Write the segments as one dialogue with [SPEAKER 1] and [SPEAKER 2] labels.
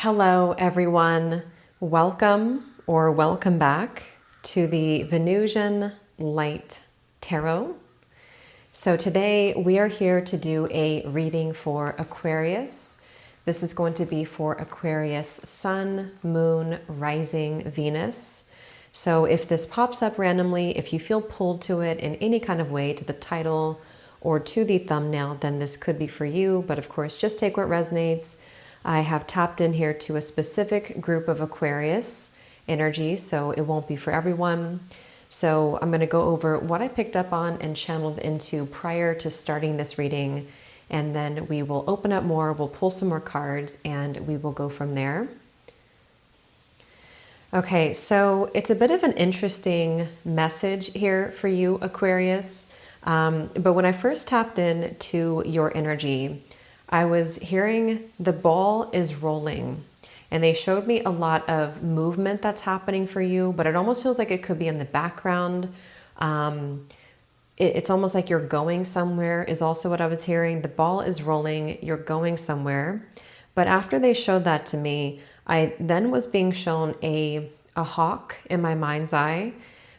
[SPEAKER 1] Hello, everyone. Welcome back to the Venusian Light Tarot. So today we are here to do a reading for Aquarius. This is going to be for Aquarius Sun, Moon, Rising, Venus. So if this pops up randomly, if you feel pulled to it in any kind of way, to the title or to the thumbnail, then this could be for you. But of course, just take what resonates. I have tapped in here to a specific group of Aquarius energy, so it won't be for everyone. So I'm going to go over what I picked up on and channeled into prior to starting this reading, and then we will open up more, we'll pull some more cards, and we will go from there. Okay, so it's a bit of an interesting message here for you, Aquarius. But when I first tapped in to your energy, I was hearing the ball is rolling, and they showed me a lot of movement that's happening for you, but it almost feels like it could be in the background. It's almost like you're going somewhere is also what I was hearing. The ball is rolling, you're going somewhere. But after they showed that to me, I then was being shown a hawk in my mind's eye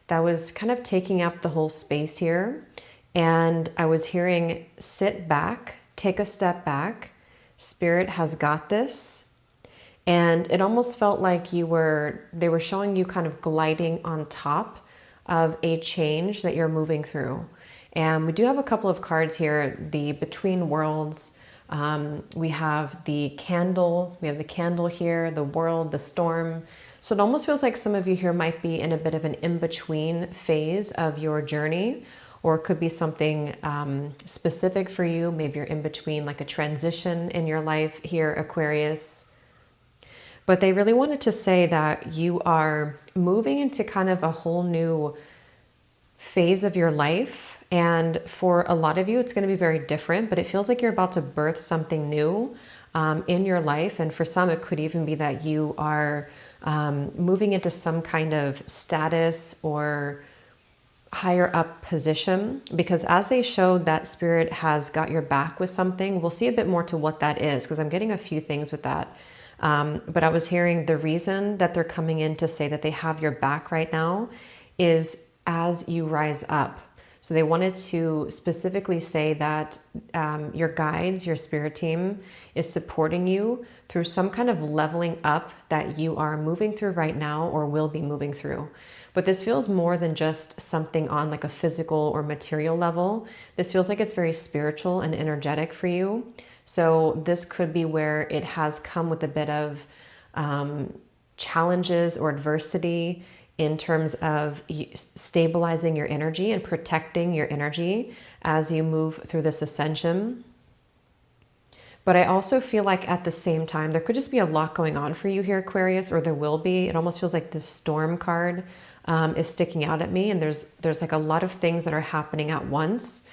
[SPEAKER 1] that was kind of taking up the whole space here. And I was hearing, sit back, take a step back, Spirit has got this. And it almost felt like they were showing you kind of gliding on top of a change that you're moving through. And we do have a couple of cards here, the Between Worlds. We have the candle here, the world, the storm. So it almost feels like some of you here might be in a bit of an in-between phase of your journey, or it could be something specific for you. Maybe you're in between, like a transition in your life here, Aquarius. But they really wanted to say that you are moving into kind of a whole new phase of your life. And for a lot of you, it's going to be very different, but it feels like you're about to birth something new in your life. And for some, it could even be that you are moving into some kind of status or higher up position, because as they showed that Spirit has got your back with something, we'll see a bit more to what that is, because I'm getting a few things with that. But I was hearing the reason that they're coming in to say that they have your back right now is as you rise up. So they wanted to specifically say that your guides, your spirit team is supporting you through some kind of leveling up that you are moving through right now or will be moving through. But this feels more than just something on like a physical or material level. This feels like it's very spiritual and energetic for you. So this could be where it has come with a bit of challenges or adversity in terms of stabilizing your energy and protecting your energy as you move through this ascension. But I also feel like at the same time, there could just be a lot going on for you here, Aquarius, or there will be. It almost feels like this storm card is sticking out at me, and there's like a lot of things that are happening at once.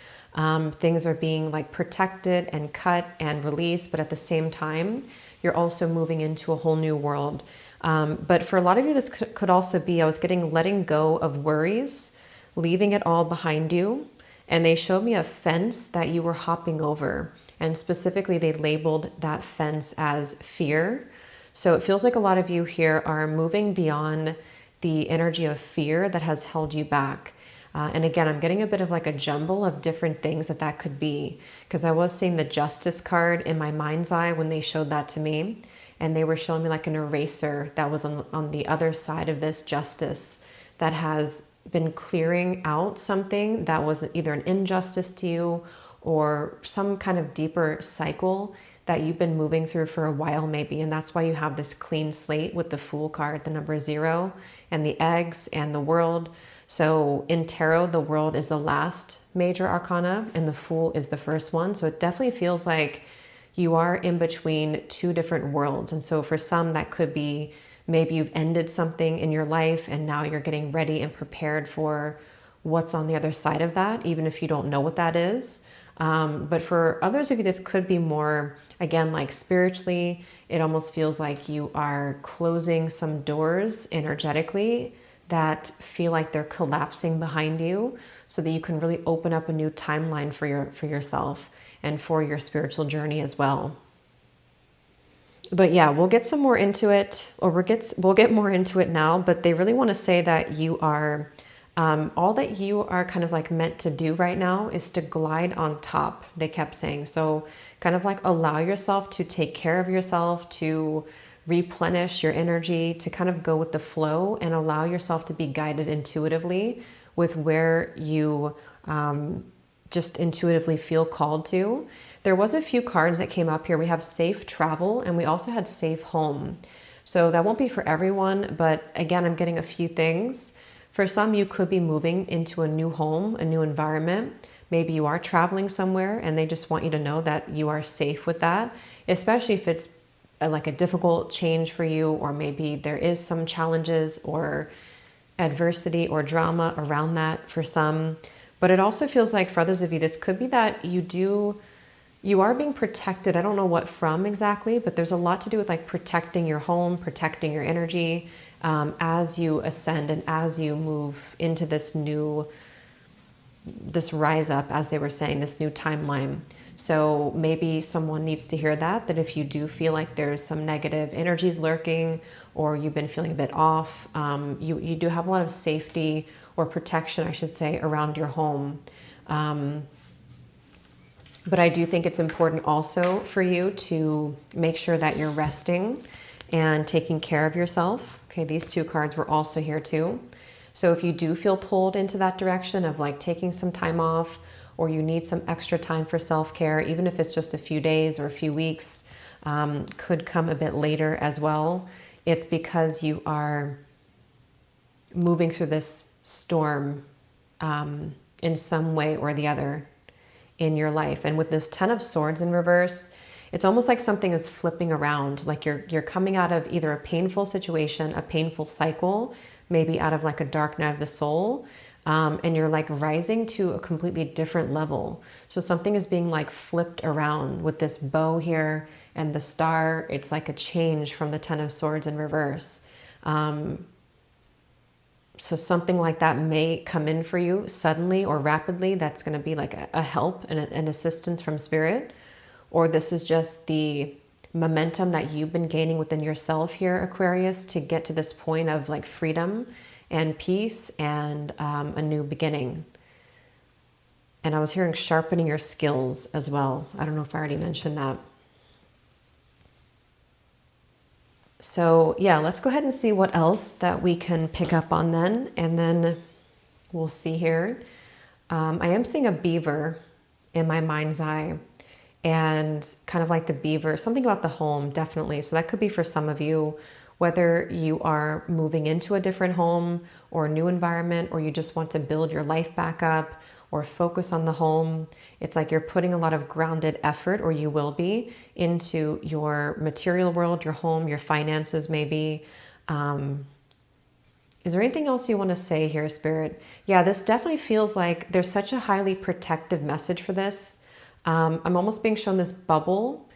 [SPEAKER 1] Things are being like protected and cut and released, but at the same time, you're also moving into a whole new world. But for a lot of you, this could also be, I was getting letting go of worries, leaving it all behind you. And they showed me a fence that you were hopping over. And specifically, they labeled that fence as fear. So it feels like a lot of you here are moving beyond the energy of fear that has held you back. And again, I'm getting a bit of like a jumble of different things that could be, because I was seeing the Justice card in my mind's eye when they showed that to me. And they were showing me like an eraser that was on the other side of this Justice that has been clearing out something that was either an injustice to you or some kind of deeper cycle that you've been moving through for a while maybe. And that's why you have this clean slate with the Fool card, the number 0, and the eggs and the world. So in tarot, the world is the last major arcana and the Fool is the first one. So it definitely feels like you are in between two different worlds. And so for some, that could be maybe you've ended something in your life and now you're getting ready and prepared for what's on the other side of that, even if you don't know what that is. But for others of you, this could be more, again, like spiritually, it almost feels like you are closing some doors energetically that feel like they're collapsing behind you so that you can really open up a new timeline for yourself and for your spiritual journey as well. But yeah, we'll get some more into it, or we'll get more into it now. But they really want to say that you are, all that you are kind of like meant to do right now is to glide on top, they kept saying. So kind of like allow yourself to take care of yourself, to replenish your energy, to kind of go with the flow and allow yourself to be guided intuitively with where you just intuitively feel called to. There was a few cards that came up here. We have safe travel and we also had safe home. So that won't be for everyone, but again, I'm getting a few things. For some, you could be moving into a new home, a new environment. Maybe you are traveling somewhere and they just want you to know that you are safe with that, especially if it's like a difficult change for you, or maybe there is some challenges or adversity or drama around that for some. But it also feels like for others of you, this could be that you are being protected. I don't know what from exactly, but there's a lot to do with like protecting your home, protecting your energy as you ascend and as you move into this rise up, as they were saying, this new timeline. So maybe someone needs to hear that if you do feel like there's some negative energies lurking, or you've been feeling a bit off, you do have a lot of safety or protection, I should say, around your home. But I do think it's important also for you to make sure that you're resting and taking care of yourself. Okay, these two cards were also here too. So if you do feel pulled into that direction of like taking some time off, or you need some extra time for self-care, even if it's just a few days or a few weeks, could come a bit later as well. It's because you are moving through this storm in some way or the other in your life. And with this 10 of Swords in reverse, it's almost like something is flipping around, like you're coming out of either a painful situation, a painful cycle, maybe out of like a dark night of the soul, and you're like rising to a completely different level. So something is being like flipped around with this bow here and the star. It's like a change from the 10 of Swords in reverse. So something like that may come in for you suddenly or rapidly. That's going to be like a help and an assistance from spirit. Or this is just the momentum that you've been gaining within yourself here, Aquarius, to get to this point of like freedom and peace and a new beginning. And I was hearing sharpening your skills as well. I don't know if I already mentioned that. So yeah, let's go ahead and see what else that we can pick up on then. And then we'll see here. I am seeing a beaver in my mind's eye, and kind of like the beaver, something about the home, definitely. So that could be for some of you, whether you are moving into a different home or a new environment, or you just want to build your life back up or focus on the home. It's like you're putting a lot of grounded effort, or you will be, into your material world, your home, your finances maybe. Is there anything else you want to say here, Spirit? Yeah, this definitely feels like there's such a highly protective message for this. I'm almost being shown this bubble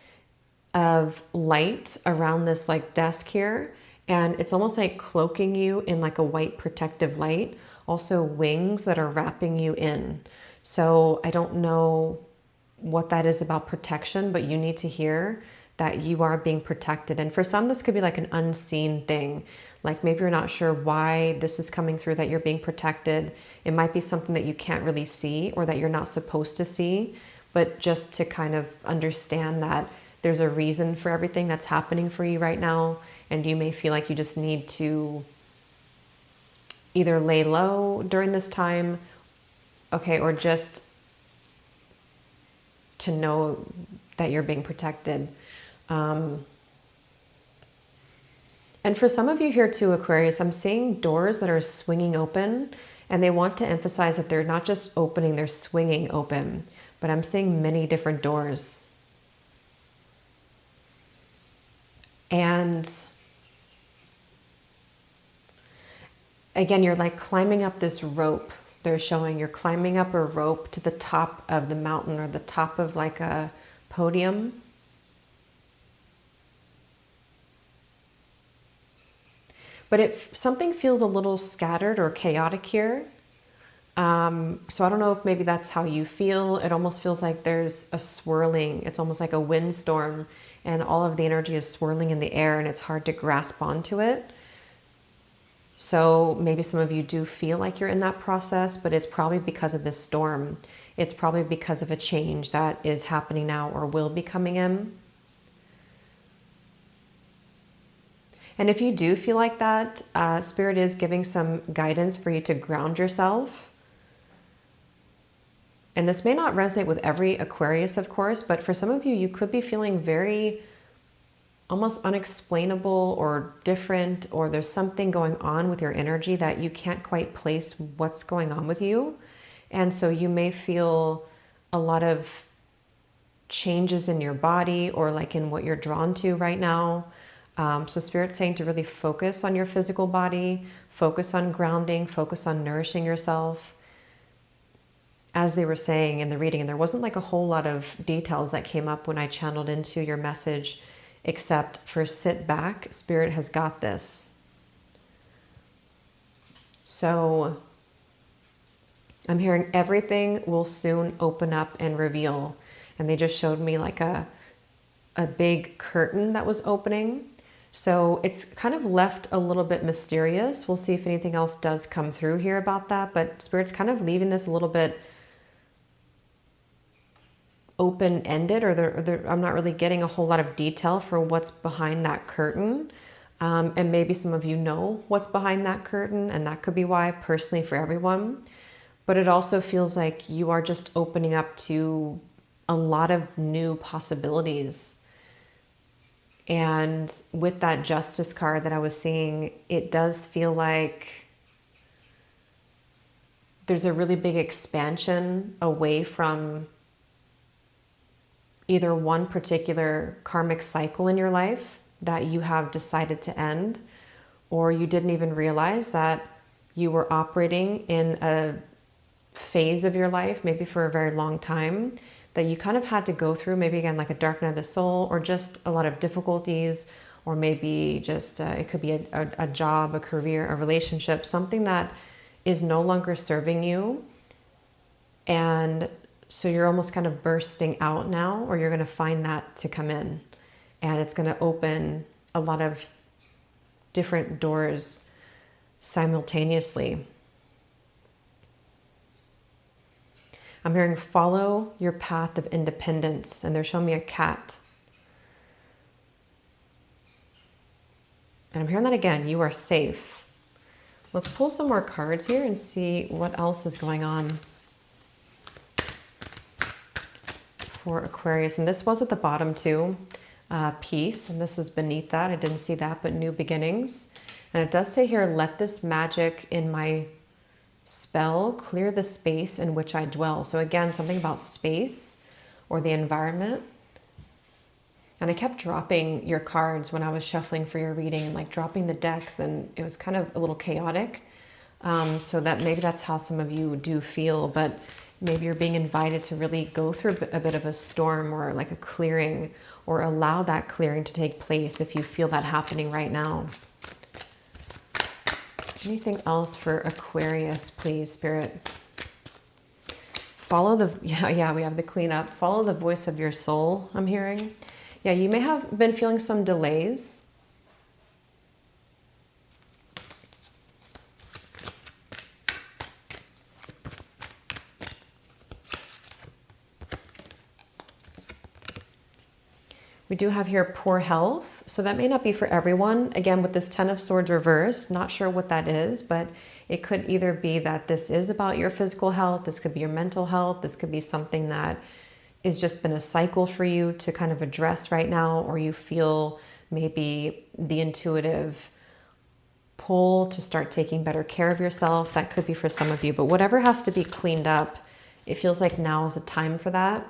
[SPEAKER 1] of light around this like desk here, and it's almost like cloaking you in like a white protective light. Also wings that are wrapping you in. So I don't know what that is about protection, but you need to hear that you are being protected. And for some, this could be like an unseen thing. Like maybe you're not sure why this is coming through, that you're being protected. It might be something that you can't really see, or that you're not supposed to see, but just to kind of understand that there's a reason for everything that's happening for you right now. And you may feel like you just need to either lay low during this time, okay, or just to know that you're being protected. And for some of you here too, Aquarius, I'm seeing doors that are swinging open, and they want to emphasize that they're not just opening, they're swinging open. But I'm seeing many different doors. And again, you're like climbing up this rope. They're showing you're climbing up a rope to the top of the mountain, or the top of like a podium. But something feels a little scattered or chaotic here. So I don't know if maybe that's how you feel. It almost feels like there's a swirling. It's almost like a windstorm, and all of the energy is swirling in the air and it's hard to grasp onto it. So maybe some of you do feel like you're in that process, but it's probably because of this storm. It's probably because of a change that is happening now or will be coming in. And if you do feel like that, Spirit is giving some guidance for you to ground yourself. And this may not resonate with every Aquarius, of course, but for some of you, you could be feeling very almost unexplainable or different, or there's something going on with your energy that you can't quite place what's going on with you. And so you may feel a lot of changes in your body or like in what you're drawn to right now. So Spirit's saying to really focus on your physical body, focus on grounding, focus on nourishing yourself. As they were saying in the reading, and there wasn't like a whole lot of details that came up when I channeled into your message, except for sit back, Spirit has got this. So I'm hearing everything will soon open up and reveal. And they just showed me like a big curtain that was opening. So it's kind of left a little bit mysterious. We'll see if anything else does come through here about that. But Spirit's kind of leaving this a little bit open-ended, or I'm not really getting a whole lot of detail for what's behind that curtain. And maybe some of you know what's behind that curtain, and that could be why, personally for everyone. But it also feels like you are just opening up to a lot of new possibilities. And with that Justice card that I was seeing, it does feel like there's a really big expansion away from either one particular karmic cycle in your life that you have decided to end, or you didn't even realize that you were operating in a phase of your life, maybe for a very long time, that you kind of had to go through, maybe again, like a dark night of the soul, or just a lot of difficulties, or maybe just, it could be a job, a career, a relationship, something that is no longer serving you. And so you're almost kind of bursting out now, or you're going to find that to come in, and it's going to open a lot of different doors simultaneously. I'm hearing follow your path of independence, and they're showing me a cat. And I'm hearing that again, you are safe. Let's pull some more cards here and see what else is going on for Aquarius. And this was at the bottom too, peace, and this is beneath that. I didn't see that, but new beginnings. And it does say here, let this magic in my spell clear the space in which I dwell. So again, something about space or the environment. And I kept dropping your cards when I was shuffling for your reading, like dropping the decks, and it was kind of a little chaotic. So that maybe that's how some of you do feel, but maybe you're being invited to really go through a bit of a storm, or like a clearing, or allow that clearing to take place if you feel that happening right now. Anything else for Aquarius, please, Spirit? Follow the, yeah, we have the cleanup. Follow the voice of your soul, I'm hearing. Yeah, you may have been feeling some delays. We do have here poor health, so that may not be for everyone. Again, with this Ten of Swords reversed, not sure what that is, but it could either be that this is about your physical health, this could be your mental health, this could be something that has just been a cycle for you to kind of address right now, or you feel maybe the intuitive pull to start taking better care of yourself. That could be for some of you, but whatever has to be cleaned up, it feels like now is the time for that.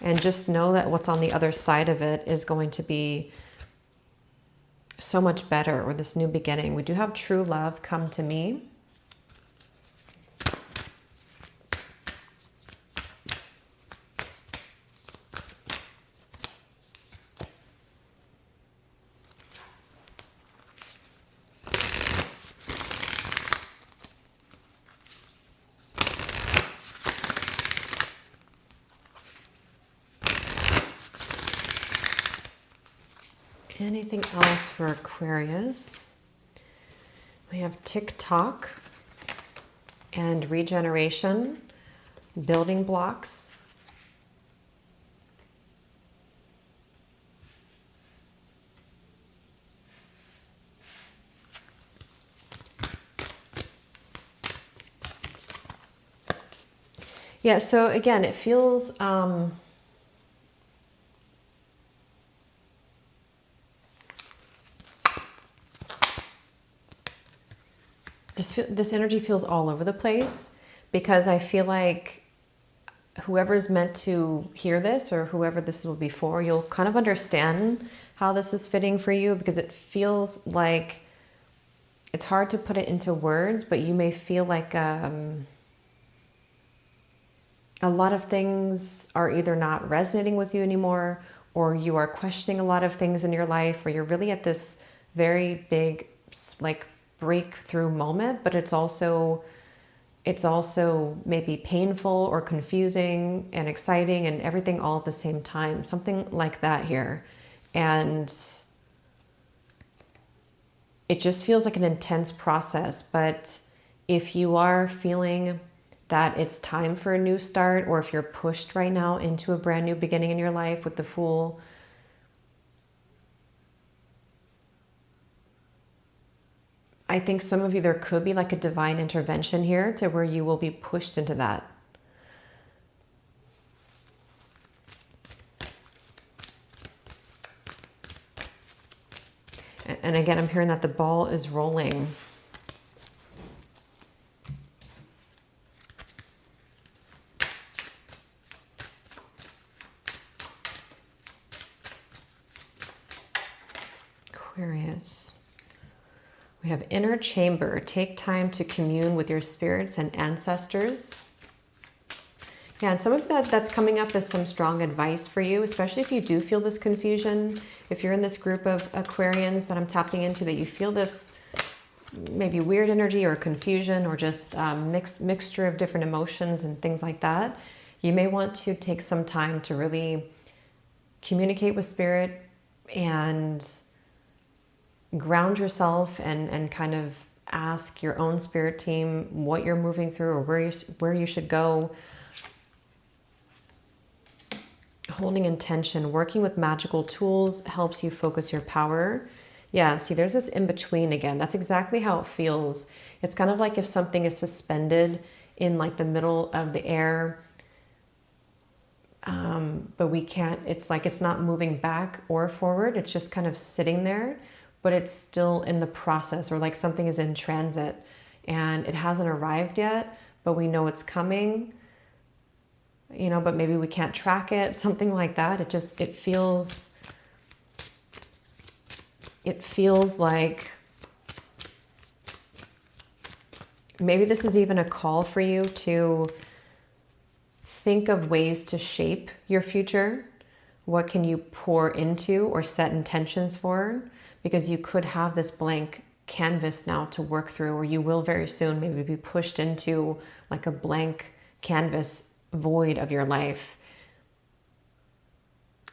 [SPEAKER 1] And just know that what's on the other side of it is going to be so much better, or this new beginning. We do have true love come to me. Anything else for Aquarius? We have TikTok and regeneration, building blocks. Yeah, so again, it feels this energy feels all over the place, because I feel like whoever's meant to hear this, or whoever this will be for, you'll kind of understand how this is fitting for you, because it feels like it's hard to put it into words, but you may feel like a lot of things are either not resonating with you anymore, or you are questioning a lot of things in your life, or you're really at this very big like breakthrough moment, but it's also maybe painful or confusing and exciting and everything all at the same time, something like that here. And it just feels like an intense process. But if you are feeling that it's time for a new start, or if you're pushed right now into a brand new beginning in your life with the Fool, I think some of you, there could be like a divine intervention here to where you will be pushed into that. And again, I'm hearing that the ball is rolling. Aquarius. We have inner chamber. Take time to commune with your spirits and ancestors. Yeah, and some of that's coming up as some strong advice for you, especially if you do feel this confusion. If you're in this group of Aquarians that I'm tapping into, that you feel this maybe weird energy or confusion, or just mixture of different emotions and things like that, you may want to take some time to really communicate with spirit and ground yourself, and kind of ask your own spirit team what you're moving through, or where you should go. Holding intention, working with magical tools helps you focus your power. Yeah, see, there's this in between again. That's exactly how it feels. It's kind of like if something is suspended in like the middle of the air, but we can't, it's like it's not moving back or forward. It's just kind of sitting there, but it's still in the process, or like something is in transit and it hasn't arrived yet, but we know it's coming, you know, but maybe we can't track it, something like that. It feels like maybe this is even a call for you to think of ways to shape your future. What can you pour into or set intentions for? Because you could have this blank canvas now to work through, or you will very soon maybe be pushed into like a blank canvas void of your life.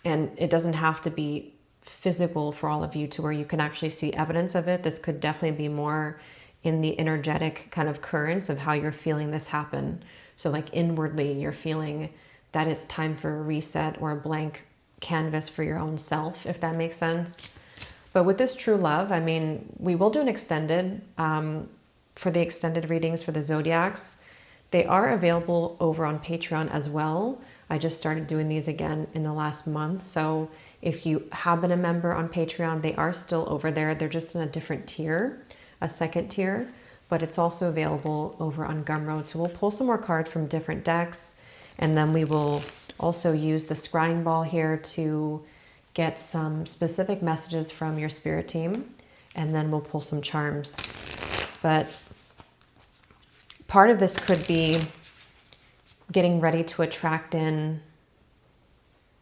[SPEAKER 1] And it doesn't have to be physical for all of you to where you can actually see evidence of it. This could definitely be more in the energetic kind of currents of how you're feeling this happen. So like inwardly, you're feeling that it's time for a reset or a blank canvas for your own self, if that makes sense. But with this true love, I mean, we will do an extended, for the extended readings for the zodiacs. They are available over on Patreon as well. I just started doing these again in the last month. So if you have been a member on Patreon, they are still over there. They're just in a different tier, a second tier, but it's also available over on Gumroad. So we'll pull some more cards from different decks, and then we will also use the scrying ball here to get some specific messages from your spirit team, and then we'll pull some charms. But part of this could be getting ready to attract in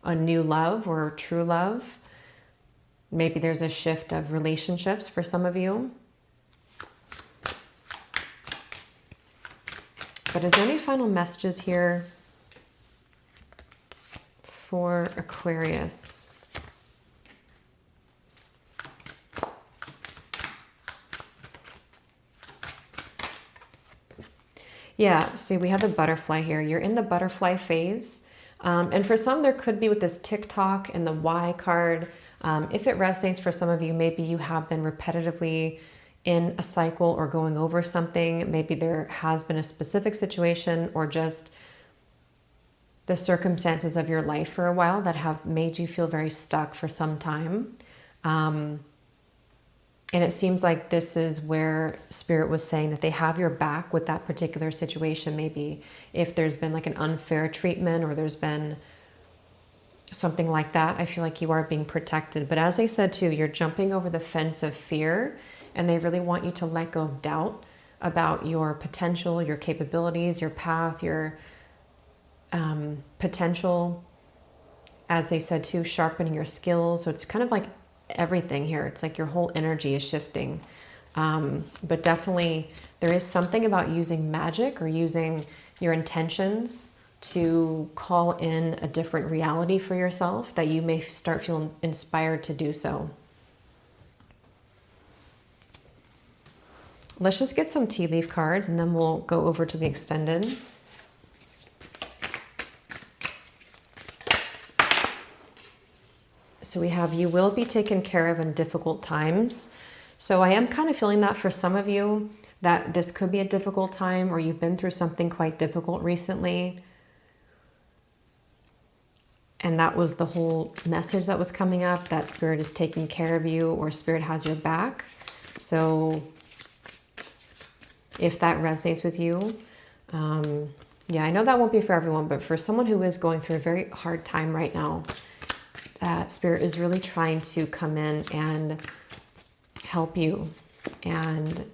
[SPEAKER 1] a new love or true love. Maybe there's a shift of relationships for some of you. But is there any final messages here for Aquarius? Yeah, see, we have the butterfly here. You're in the butterfly phase. And for some, there could be with this TikTok and the Y card. If it resonates for some of you, maybe you have been repetitively in a cycle or going over something. Maybe there has been a specific situation or just the circumstances of your life for a while that have made you feel very stuck for some time. And it seems like this is where Spirit was saying that they have your back with that particular situation. Maybe if there's been like an unfair treatment or there's been something like that, I feel like you are being protected. But as they said too, you're jumping over the fence of fear, and they really want you to let go of doubt about your potential, your capabilities, your path, your potential. As they said too, sharpening your skills. So it's kind of like everything here. It's like your whole energy is shifting. But definitely there is something about using magic or using your intentions to call in a different reality for yourself that you may start feeling inspired to do so. Let's just get some tea leaf cards and then we'll go over to the extended. So we have, you will be taken care of in difficult times. So I am kind of feeling that for some of you, that this could be a difficult time or you've been through something quite difficult recently. And that was the whole message that was coming up, that Spirit is taking care of you or Spirit has your back. So if that resonates with you, yeah, I know that won't be for everyone, but for someone who is going through a very hard time right now, Spirit is really trying to come in and help you and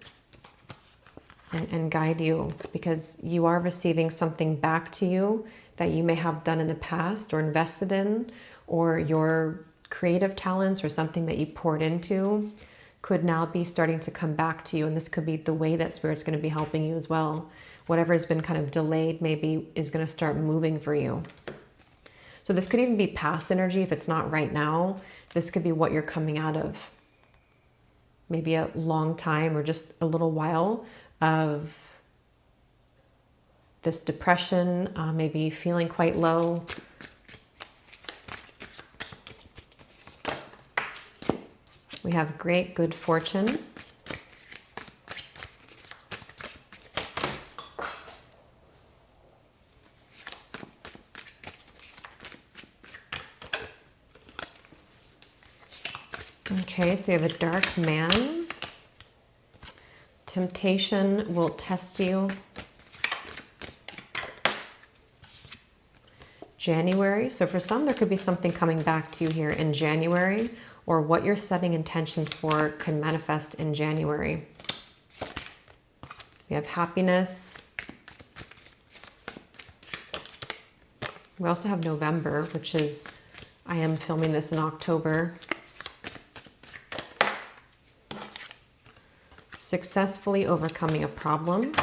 [SPEAKER 1] guide you, because you are receiving something back to you that you may have done in the past or invested in, or your creative talents or something that you poured into could now be starting to come back to you. And this could be the way that Spirit's going to be helping you as well. Whatever has been kind of delayed maybe is going to start moving for you. So this could even be past energy. If it's not right now, this could be what you're coming out of. Maybe a long time or just a little while of this depression, maybe feeling quite low. We have great good fortune. Okay, so we have a dark man. Temptation will test you. January. So for some, there could be something coming back to you here in January, or what you're setting intentions for can manifest in January. We have happiness. We also have November, which is, I am filming this in October. Successfully overcoming a problem.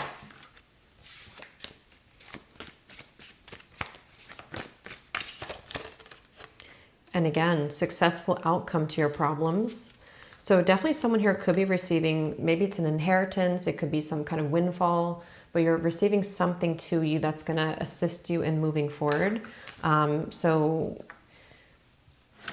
[SPEAKER 1] And again, successful outcome to your problems. So definitely someone here could be receiving, maybe it's an inheritance, it could be some kind of windfall, but you're receiving something to you that's going to assist you in moving forward. So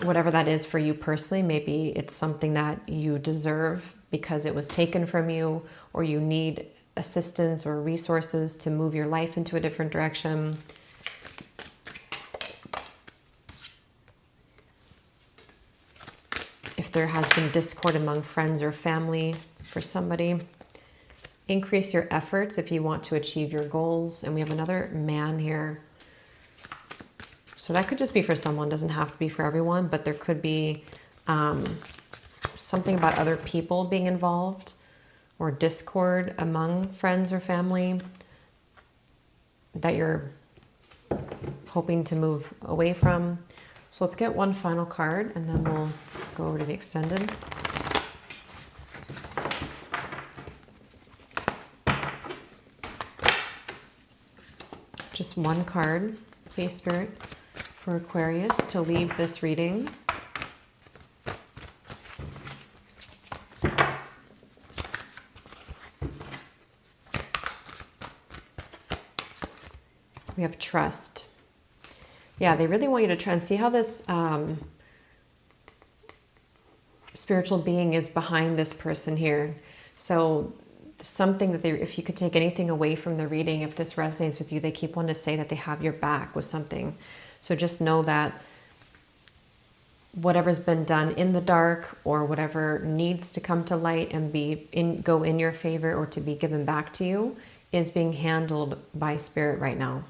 [SPEAKER 1] whatever that is for you personally, maybe it's something that you deserve because it was taken from you, or you need assistance or resources to move your life into a different direction. If there has been discord among friends or family for somebody, increase your efforts if you want to achieve your goals. And we have another man here. So that could just be for someone, doesn't have to be for everyone, but there could be something about other people being involved, or discord among friends or family that you're hoping to move away from. So let's get one final card and then we'll go over to the extended. Just one card, please, Spirit, for Aquarius to leave this reading. We have trust. Yeah, they really want you to try and see how this spiritual being is behind this person here. So something that if you could take anything away from the reading, if this resonates with you, they keep wanting to say that they have your back with something. So just know that whatever's been done in the dark, or whatever needs to come to light and go in your favor, or to be given back to you, is being handled by spirit right now.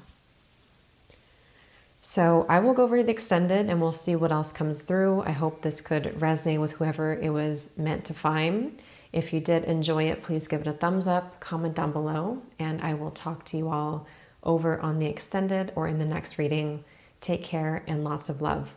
[SPEAKER 1] So I will go over the extended and we'll see what else comes through. I hope this could resonate with whoever it was meant to find. If you did enjoy it, please give it a thumbs up, comment down below, and I will talk to you all over on the extended or in the next reading. Take care and lots of love.